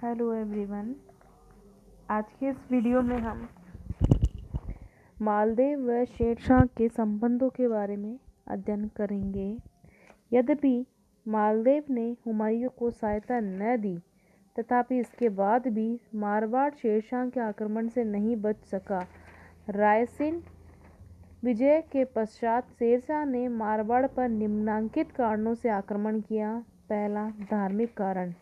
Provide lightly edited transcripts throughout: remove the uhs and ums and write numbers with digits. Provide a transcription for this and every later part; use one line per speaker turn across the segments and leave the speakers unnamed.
Hello everyone. आज के इस वीडियो में हम मालदेव व शेरशाह के संबंधों के बारे में अध्ययन करेंगे। यद्यपि मालदेव ने हुमायूं को सहायता न दी, तथापि इसके बाद भी मारवाड़ शेरशाह के आक्रमण से नहीं बच सका। रायसीन विजय के पश्चात शेरशाह ने मारवाड़ पर निम्नलिखित कारणों से आक्रमण किया। पहला, धार्मिक कारण।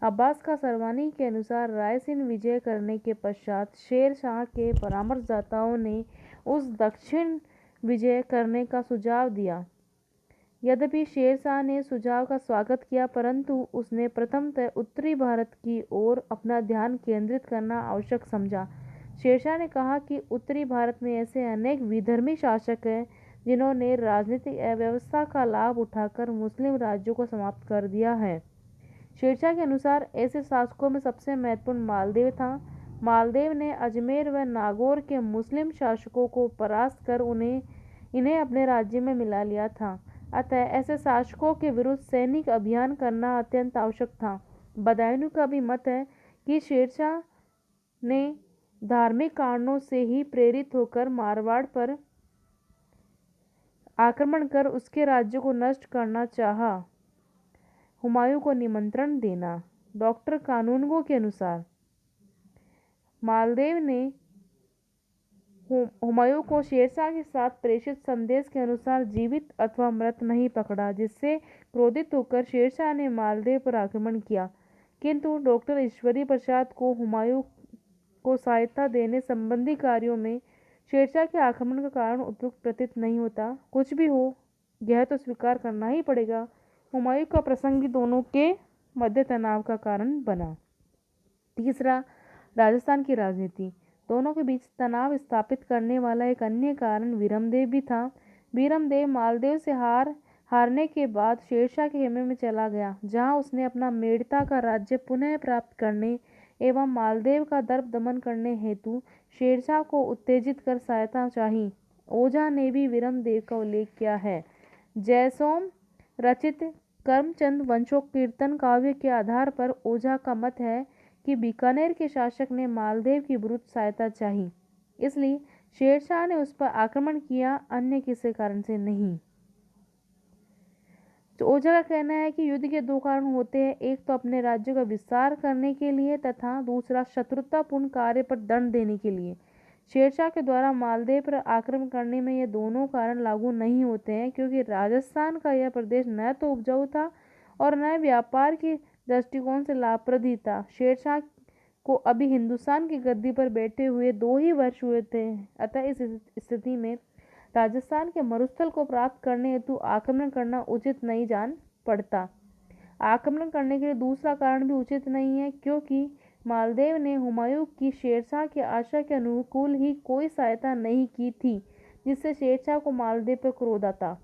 अब्बास का सरवानी के अनुसार रायसीन विजय करने के पश्चात शेर शाह के परामर्शदाताओं ने उस दक्षिण विजय करने का सुझाव दिया। यद्यपि शेर शाह ने सुझाव का स्वागत किया, परंतु उसने प्रथमतः उत्तरी भारत की ओर अपना ध्यान केंद्रित करना आवश्यक समझा। शेरशाह ने कहा कि उत्तरी भारत में ऐसे अनेक विधर्मी शासक हैं जिन्होंने राजनीतिक अव्यवस्था का लाभ उठाकर मुस्लिम राज्यों को समाप्त कर दिया है। शेरशाह के अनुसार ऐसे शासकों में सबसे महत्वपूर्ण मालदेव था। मालदेव ने अजमेर व नागौर के मुस्लिम शासकों को परास्त कर इन्हें अपने राज्य में मिला लिया था। अतः ऐसे शासकों के विरुद्ध सैनिक अभियान करना अत्यंत आवश्यक था। बदायूं का भी मत है कि शेरशाह ने धार्मिक कारणों से ही प्रेरित होकर मारवाड़ पर आक्रमण कर उसके राज्य को नष्ट करना चाहा। हुमायूं को निमंत्रण देना। डॉक्टर कानूनगो के अनुसार मालदेव ने हुमायूं को शेरशाह के साथ प्रेषित संदेश के अनुसार जीवित अथवा मृत नहीं पकड़ा, जिससे क्रोधित होकर शेरशाह ने मालदेव पर आक्रमण किया। किंतु डॉक्टर ईश्वरी प्रसाद को हुमायूं को सहायता देने संबंधी कार्यों में शेरशाह के आक्रमण का कारण उपयुक्त प्रतीत नहीं होता। कुछ भी हो, यह तो स्वीकार करना ही पड़ेगा, हुमायूं का प्रसंग भी दोनों के मध्य तनाव का कारण बना। तीसरा, राजस्थान की राजनीति। दोनों के बीच तनाव स्थापित करने वाला एक अन्य कारण वीरमदेव भी था। वीरमदेव मालदेव से हारने के बाद शेरशाह के खेमे में चला गया, जहां उसने अपना मेड़ता का राज्य पुनः प्राप्त करने एवं मालदेव का दर्प दमन करने हेतु शेरशाह को उत्तेजित कर सहायता चाही। ओझा ने भी वीरमदेव का उल्लेख किया है। जयसोम रचित करमचंद वंशोकीर्तन काव्य के आधार पर ओझा का मत है कि बीकानेर के शासक ने मालदेव की विरुद्ध सहायता चाही, इसलिए शेरशाह ने उस पर आक्रमण किया, अन्य किसी कारण से नहीं। तो ओझा का कहना है कि युद्ध के दो कारण होते हैं, एक तो अपने राज्यों का विस्तार करने के लिए तथा दूसरा शत्रुतापूर्ण कार्य पर दंड देने के लिए। शेरशाह के द्वारा मालदेव पर आक्रमण करने में ये दोनों कारण लागू नहीं होते हैं, क्योंकि राजस्थान का यह प्रदेश न तो उपजाऊ था और न व्यापार के दृष्टिकोण से लाभप्रद ही था। शेरशाह को अभी हिंदुस्तान की गद्दी पर बैठे हुए 2 ही वर्ष हुए थे, अतः इस स्थिति में राजस्थान के मरुस्थल को प्राप्त करने हेतु आक्रमण करना उचित नहीं जान पड़ता। आक्रमण करने के लिए दूसरा कारण भी उचित नहीं है, क्योंकि मालदेव ने हुमायूं की शेरशाह की आशा के अनुकूल ही कोई सहायता नहीं की थी, जिससे शेरशाह को मालदेव पर क्रोध आता।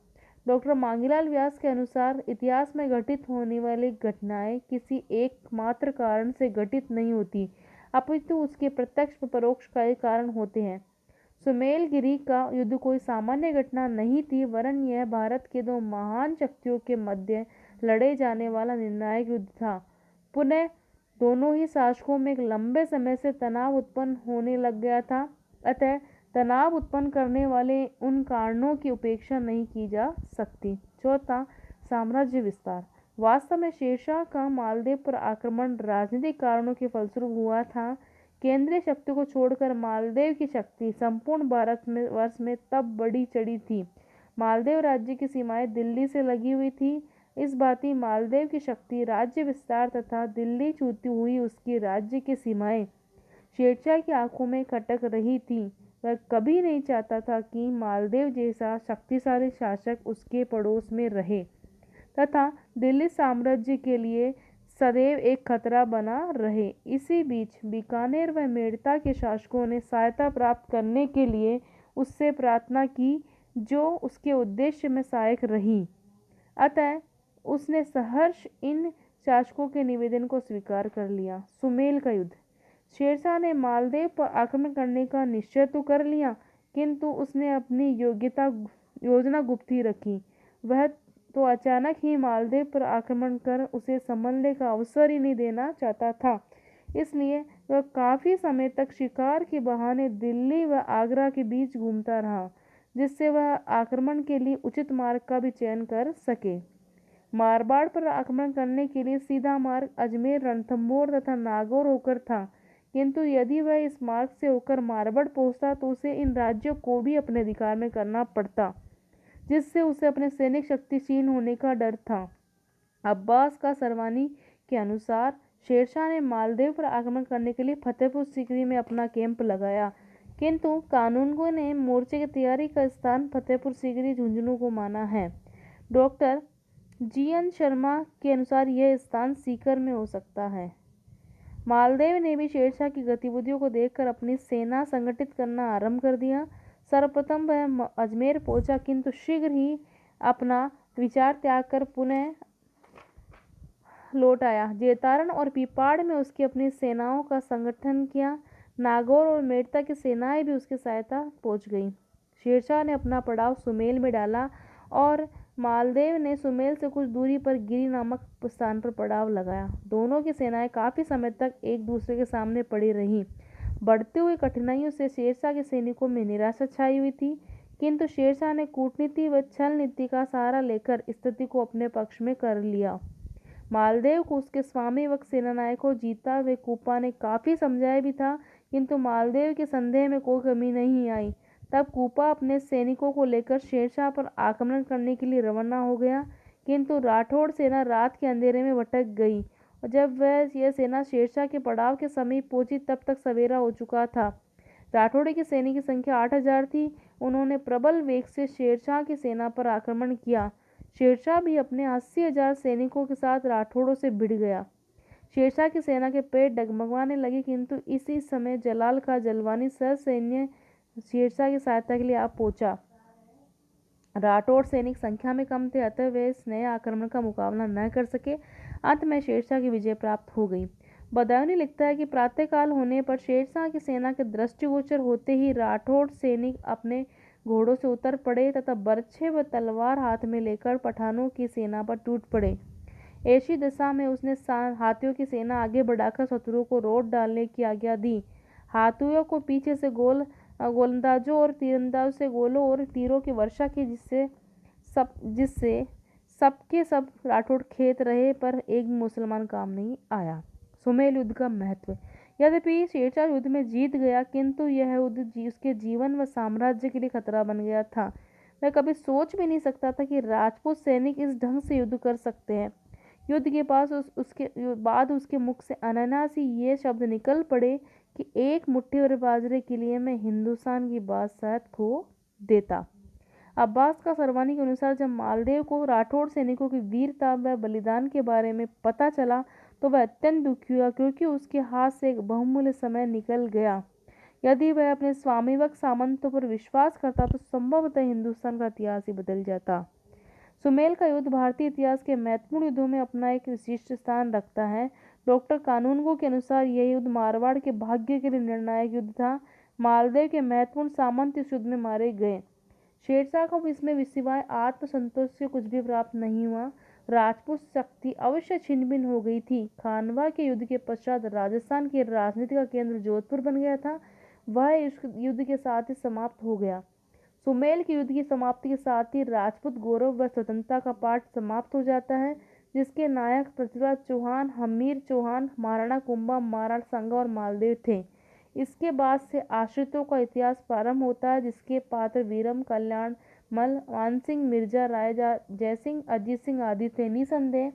डॉक्टर मांगीलाल व्यास के अनुसार इतिहास में घटित होने वाली घटनाएं किसी एकमात्र कारण से घटित नहीं होती, अपितु उसके प्रत्यक्ष व परोक्ष कई कारण होते हैं। सुमेलगिरी का युद्ध कोई सामान्य घटना नहीं थी, वरन यह भारत के 2 महान शक्तियों के मध्य लड़े जाने वाला निर्णायक युद्ध था। पुनः दोनों ही शासकों में एक लंबे समय से तनाव उत्पन्न होने लग गया था, अतः तनाव उत्पन्न करने वाले उन कारणों की उपेक्षा नहीं की जा सकती। चौथा, साम्राज्य विस्तार। वास्तव में शेरशाह का मालदेव पर आक्रमण राजनीतिक कारणों के फलस्वरूप हुआ था। केंद्रीय शक्ति को छोड़कर मालदेव की शक्ति संपूर्ण भारतवर्ष में तब बढ़ी चढ़ी थी। मालदेव राज्य की सीमाएं दिल्ली से लगी हुई थी। इस भांति मालदेव की शक्ति, राज्य विस्तार तथा दिल्ली छूती हुई उसकी राज्य की सीमाएं शेरशाह की आंखों में खटक रही थी। वह कभी नहीं चाहता था कि मालदेव जैसा शक्तिशाली शासक उसके पड़ोस में रहे तथा दिल्ली साम्राज्य के लिए सदैव एक खतरा बना रहे। इसी बीच बीकानेर व मेड़ता के शासकों ने सहायता प्राप्त करने के लिए उससे प्रार्थना की, जो उसके उद्देश्य में सहायक रही। अतः उसने सहर्ष इन शासकों के निवेदन को स्वीकार कर लिया। सुमेल का युद्ध। शेरशाह ने मालदेव पर आक्रमण करने का निश्चय तो कर लिया, किंतु उसने अपनी योजना गुप्त ही रखी। वह तो अचानक ही मालदेव पर आक्रमण कर उसे संभलने का अवसर ही नहीं देना चाहता था। इसलिए वह काफ़ी समय तक शिकार के बहाने दिल्ली व आगरा के बीच घूमता रहा, जिससे वह आक्रमण के लिए उचित मार्ग का भी चयन कर सके। मारवाड़ पर आक्रमण करने के लिए सीधा मार्ग अजमेर, रणथंभौर तथा नागौर होकर था, किंतु यदि वह इस मार्ग से होकर मारवाड़ पहुंचता तो उसे इन राज्यों को भी अपने अधिकार में करना पड़ता, जिससे उसे अपने सैनिक शक्ति क्षीण होने का डर था। अब्बास का सरवानी के अनुसार शेरशाह ने मालदेव पर आक्रमण करने के लिए फतेहपुर सीकरी में अपना कैंप लगाया, किंतु कानूनगो ने मोर्चे की तैयारी का स्थान फतेहपुर सीकरी झुंझुनू को माना है। डॉक्टर जीएन शर्मा के अनुसार यह स्थान सीकर में हो सकता है। मालदेव ने भी शेरशाह की गतिविधियों को देखकर अपनी सेना संगठित करना आरंभ कर दिया। सर्वप्रथम वह अजमेर पहुंचा, किंतु शीघ्र ही अपना विचार त्याग कर पुनः लौट आया। जेतारण और पीपाड़ में उसकी अपनी सेनाओं का संगठन किया। नागौर और मेड़ता की सेनाएं भी उसकी सहायता पहुंच गईं। शेरशाह ने अपना पड़ाव सुमेल में डाला और मालदेव ने सुमेल से कुछ दूरी पर गिरी नामक स्थान पर पड़ाव लगाया। दोनों की सेनाएं काफ़ी समय तक एक दूसरे के सामने पड़ी रहीं। बढ़ती हुई कठिनाइयों से शेरशाह के सैनिकों में निराशा छाई हुई थी, किंतु शेरशाह ने कूटनीति व छल नीति का सहारा लेकर स्थिति को अपने पक्ष में कर लिया। मालदेव को उसके स्वामी व सेनानायकों जीता व कूपा ने काफ़ी समझाया भी था, किंतु मालदेव के संदेह में कोई कमी नहीं आई। तब कूपा अपने सैनिकों को लेकर शेरशाह पर आक्रमण करने के लिए रवाना हो गया, किंतु राठौड़ सेना रात के अंधेरे में भटक गई और जब यह सेना शेरशाह के पड़ाव के समीप पहुंची तब तक सवेरा हो चुका था। राठौड़ के सैनिक की संख्या 8,000 थी। उन्होंने प्रबल वेग से शेरशाह की सेना पर आक्रमण किया। शेरशाह भी अपने 80,000 सैनिकों के साथ राठौड़ों से भिड़ गया। शेरशाह की सेना के पेट डगमगाने लगे, किंतु इसी समय जलाल का जलवानी ससैन्य शेरशाह की सहायता के लिए आ पहुंचा। राठौड़ सैनिक संख्या में कम थे, अतः वे इस नए आक्रमण का मुकाबला न कर सके। अंत में शेरशाह की विजय प्राप्त हो गई। बदायूनी लिखता है कि प्रातःकाल होने पर शेरशाह की सेना के दृष्टिगोचर होते ही राठौड़ सैनिक अपने घोड़ों से उतर पड़े तथा बर्छे व तलवार हाथ में लेकर पठानों की सेना पर टूट पड़े। ऐसी दशा में उसने हाथियों की सेना आगे बढ़ाकर शत्रुओं को रोक डालने की आज्ञा दी। हाथियों को पीछे से गोलंदाजों और तीरंदाजों से गोलों और तीरों की वर्षा की, जिससे सबके सब राठौड़ खेत रहे, पर एक मुसलमान काम नहीं आया। सुमेल युद्ध का महत्व। यद्यपि शेरशाह युद्ध में जीत गया, किंतु यह युद्ध उसके जीवन व साम्राज्य के लिए खतरा बन गया था। वह कभी सोच भी नहीं सकता था कि राजपूत सैनिक इस ढंग से युद्ध कर सकते हैं। युद्ध के पास उसके बाद उसके मुख से अनायास ही ये शब्द निकल पड़े कि एक मुट्ठी भर बाजरे के लिए मैं हिंदुस्तान की बादशाहत खो देता। अब्बास का सरवानी के अनुसार जब मालदेव को राठौड़ सैनिकों की वीरता व बलिदान के बारे में पता चला तो वह अत्यंत दुखी हुआ, क्योंकि उसके हाथ से एक बहुमूल्य समय निकल गया। यदि वह अपने स्वामित्व सामंतों पर विश्वास करता तो संभवतः हिंदुस्तान का इतिहास ही बदल जाता। सुमेल का युद्ध भारतीय इतिहास के महत्वपूर्ण युद्धों में अपना एक विशिष्ट स्थान रखता है। डॉक्टर कानूनगो के अनुसार यह युद्ध मारवाड़ के भाग्य के लिए निर्णायक युद्ध था। मालदेव के महत्वपूर्ण सामंत इस युद्ध में मारे गए। शेरशाह को इसमें सिवाय आत्मसंतोष से कुछ भी प्राप्त नहीं हुआ। राजपूत शक्ति अवश्य छिन्न भिन्न हो गई थी। खानवा के युद्ध के पश्चात राजस्थान की राजनीति का केंद्र जोधपुर बन गया था, वह इस युद्ध के साथ ही समाप्त हो गया। सुमेल के युद्ध की समाप्ति के साथ ही राजपूत गौरव व स्वतंत्रता का पाठ समाप्त हो जाता है, जिसके नायक पृथ्वीराज चौहान, हमीर चौहान, महाराणा कुंभा, महाराणा सांगा और मालदेव थे। इसके बाद से आश्रितों का इतिहास प्रारंभ होता है, जिसके पात्र वीरम, कल्याण मल, मानसिंह, मिर्जा, राय जयसिंह, अजीत सिंह आदि थे। निसंदेह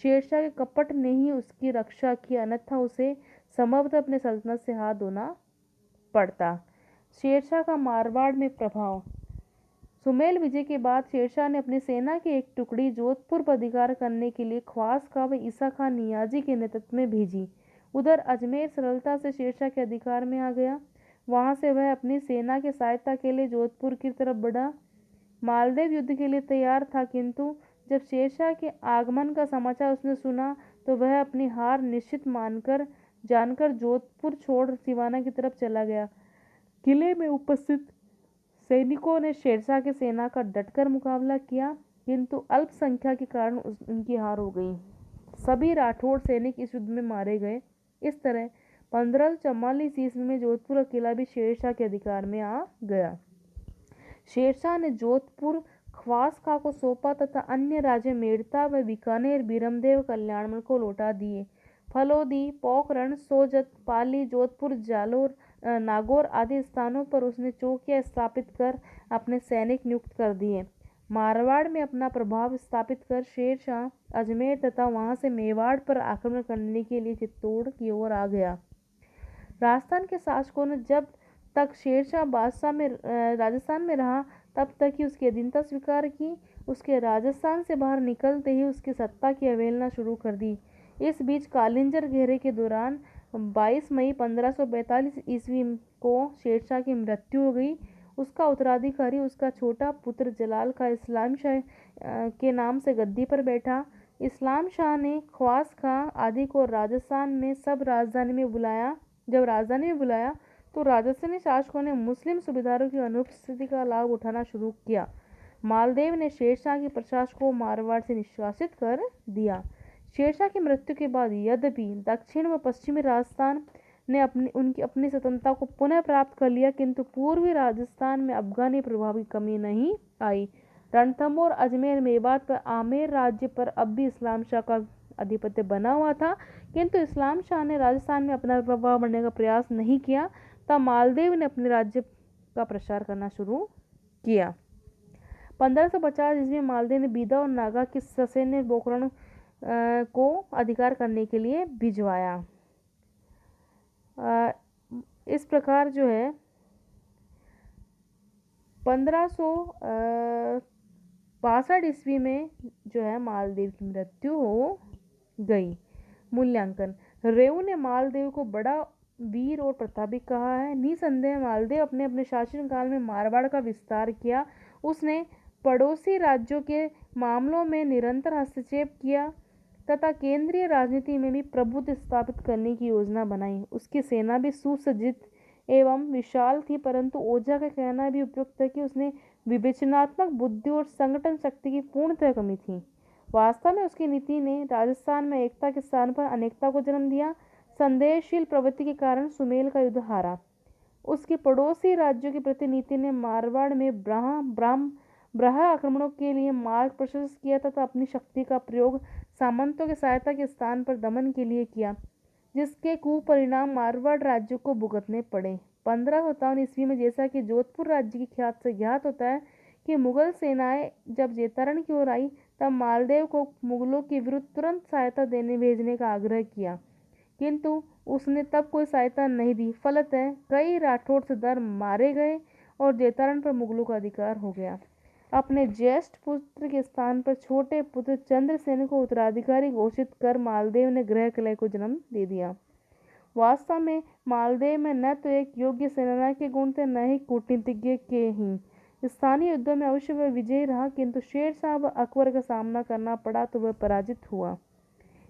शेरशाह के कपट ने ही उसकी रक्षा की, अन्यथा उसे संभवतः अपने सल्तनत से हाथ धोना पड़ता। शेरशाह का मारवाड़ में प्रभाव। सुमेल विजय के बाद शेरशाह ने अपनी सेना की एक टुकड़ी जोधपुर पर अधिकार करने के लिए ख्वास खां व ईसा खां नियाजी के नेतृत्व में भेजी। उधर अजमेर सरलता से शेरशाह के अधिकार में आ गया। वहां से वह अपनी सेना की सहायता के लिए जोधपुर की तरफ बढ़ा। मालदेव युद्ध के लिए तैयार था, किंतु जब शेरशाह के आगमन का समाचार उसने सुना तो वह अपनी हार निश्चित जानकर जोधपुर छोड़ सिवाना की तरफ चला गया। किले में उपस्थित सैनिकों ने शेरशाह की सेना का डटकर मुकाबला किया, किंतु अल्पसंख्या के कारण उनकी हार हो गई। सभी राठौड़ सैनिक इस युद्ध में मारे गए। इस तरह 1544 ईस्वी में जोधपुर का किला भी शेरशाह के अधिकार में आ गया। शेरशाह ने जोधपुर खवास खां को सौंपा तथा अन्य राज्य मेड़ता व बीकानेर, बीरमदेव, कल्याणमल को लौटा दिए। फलोदी, पोखरण, सोजत, पाली, जोधपुर, जालोर, नागौर आदि स्थानों पर उसने चौकियां स्थापित कर अपने सैनिक नियुक्त कर दिए। मारवाड़ में अपना प्रभाव स्थापित कर शेरशाह अजमेर तथा वहां से मेवाड़ पर आक्रमण करने के लिए चित्तौड़ की ओर आ गया। राजस्थान के शासकों ने जब तक शेरशाह बादशाह में राजस्थान में रहा तब तक ही उसकी अधीनता स्वीकार की। उसके राजस्थान से बाहर निकलते ही उसकी सत्ता की अवहेलना शुरू कर दी। इस बीच कालिंजर घेरे के दौरान 22 मई 1545 ईस्वी को शेरशाह की मृत्यु हो गई। उसका उत्तराधिकारी उसका छोटा पुत्र जलाल का इस्लाम शाह के नाम से गद्दी पर बैठा। इस्लाम शाह ने ख्वास खां आदि को राजस्थान में जब राजधानी में बुलाया तो राजस्थानी शासकों ने मुस्लिम सूबेदारों की अनुपस्थिति का लाभ उठाना शुरू किया। मालदेव ने शेरशाह के प्रशासक को मारवाड़ से निष्कासित कर दिया। शेरशाह की मृत्यु के बाद यद्यपि दक्षिण व पश्चिमी राजस्थान ने अपनी स्वतंत्रता को पुनः प्राप्त कर लिया, किंतु पूर्वी राजस्थान में अफगानी प्रभाव की कमी नहीं आई। रणथंभौर, अजमेर, मेवात पर आमेर राज्य पर अब भी इस्लाम शाह का आधिपत्य बना हुआ था, किंतु इस्लाम शाह ने राजस्थान में अपना प्रभाव बढ़ाने का प्रयास नहीं किया। तब मालदेव ने अपने राज्य का प्रसार करना शुरू किया। 1550 ईस्वी में मालदेव ने बीदा और नागा के ससैन्य पोखरण को अधिकार करने के लिए भिजवाया। इस प्रकार जो है 1562 ईस्वी में जो है मालदेव की मृत्यु हो गई। मूल्यांकन: रेऊ ने मालदेव को बड़ा वीर और प्रतापी कहा है। निसंदेह मालदेव अपने अपने शासनकाल में मारवाड़ का विस्तार किया। उसने पड़ोसी राज्यों के मामलों में निरंतर हस्तक्षेप किया तथा केंद्रीय राजनीति में भी प्रभुत्व स्थापित करने की योजना बनाई। उसकी सेना भी सुसज्जित एवं विशाल थी, परंतु ओझा का कहना भी उपयुक्त है कि उसने विवेचनात्मक बुद्धि और संगठन शक्ति की पूर्णतः कमी थी। वास्तव में उसकी नीति ने राजस्थान में एकता के स्थान पर अनेकता को जन्म दिया। संदेहशील प्रवृत्ति के कारण सुमेल का युद्ध हारा। उसके पड़ोसी राज्यों की प्रति नीति ने मारवाड़ में ब्राह्म आक्रमणों के लिए मार्ग प्रशस्त किया तथा अपनी शक्ति का प्रयोग सामंतों की सहायता के स्थान पर दमन के लिए किया, जिसके कुपरिणाम मारवाड़ राज्य को भुगतने पड़े। 1557 ईस्वी में, जैसा कि जोधपुर राज्य की ख्यात से ज्ञात होता है कि मुगल सेनाएं जब जेतारण की ओर आई तब मालदेव को मुगलों के विरुद्ध तुरंत सहायता भेजने का आग्रह किया, किंतु उसने तब कोई सहायता नहीं दी। फलतः कई राठौड़ सरदार मारे गए और जेतारण पर मुगलों का अधिकार हो गया। अपने ज्येष्ठ पुत्र के स्थान पर छोटे पुत्र चंद्रसेन को उत्तराधिकारी घोषित कर मालदेव ने गृह कलह को जन्म दे दिया। वास्तव में मालदेव में न तो एक योग्य सेनानायक के गुण थे, न ही कूटनीतिज्ञ के ही। स्थानीय युद्धों में अवश्य वह विजयी रहा, किंतु शेरशाह व अकबर का सामना करना पड़ा तो वह पराजित हुआ।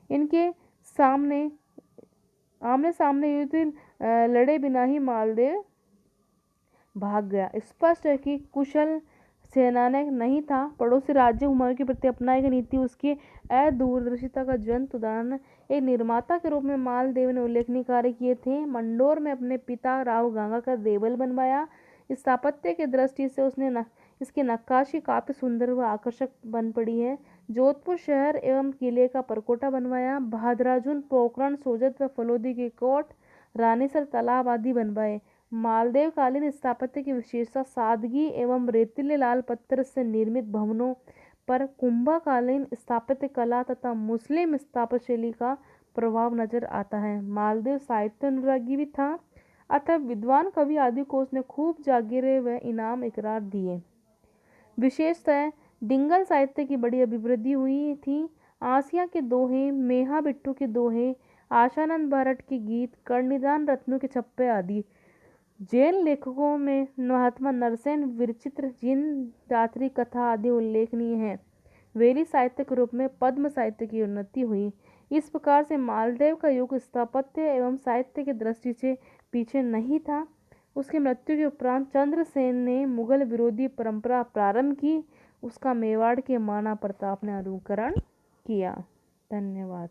इनके आमने सामने युद्ध लड़े बिना ही मालदेव भाग गया। स्पष्ट है कि कुशल सेनानायक नहीं था। पड़ोसी राज्य हुमायूं के प्रति अपनाई गई नीति उसकी अदूरदर्शिता का ज्वलंत उदाहरण। एक निर्माता के रूप में मालदेव ने उल्लेखनीय कार्य किए थे। मंडोर में अपने पिता राव गांगा का देवल बनवाया। स्थापत्य की दृष्टि से इसकी नक्काशी काफी सुंदर व आकर्षक बन पड़ी है। जोधपुर शहर एवं किले का परकोटा बनवाया। भादराजुन, पोखरण, सोजत व फलोदी के कोट, रानीसर तालाब आदि बनवाए। मालदेव कालीन स्थापत्य की विशेषता सादगी एवं रेतीले लाल पत्थर से निर्मित भवनों पर कुंभकालीन स्थापत्य कला तथा मुस्लिम स्थापत्य शैली का प्रभाव नजर आता है। मालदेव साहित्य अनुरागी भी था, अतः विद्वान कवि आदि को उसने खूब जागीरें व इनाम इकरार दिए। विशेषतः डिंगल साहित्य की बड़ी अभिवृद्धि हुई थी। आसिया के दोहे, मेहा बिट्टू के दोहे, आशानंद बारट के गीत, कर्णिदान रत्नों के छप्पे आदि। जैन लेखकों में महात्मा नरसेन, विरचित्र, जिन रात्रि कथा आदि उल्लेखनीय हैं। वैली साहित्य के रूप में पद्म साहित्य की उन्नति हुई। इस प्रकार से मालदेव का युग स्थापत्य एवं साहित्य की दृष्टि से पीछे नहीं था। उसकी मृत्यु के उपरांत चंद्रसेन ने मुगल विरोधी परंपरा प्रारंभ की। उसका मेवाड़ के महाराणा प्रताप ने अनुकरण किया। धन्यवाद।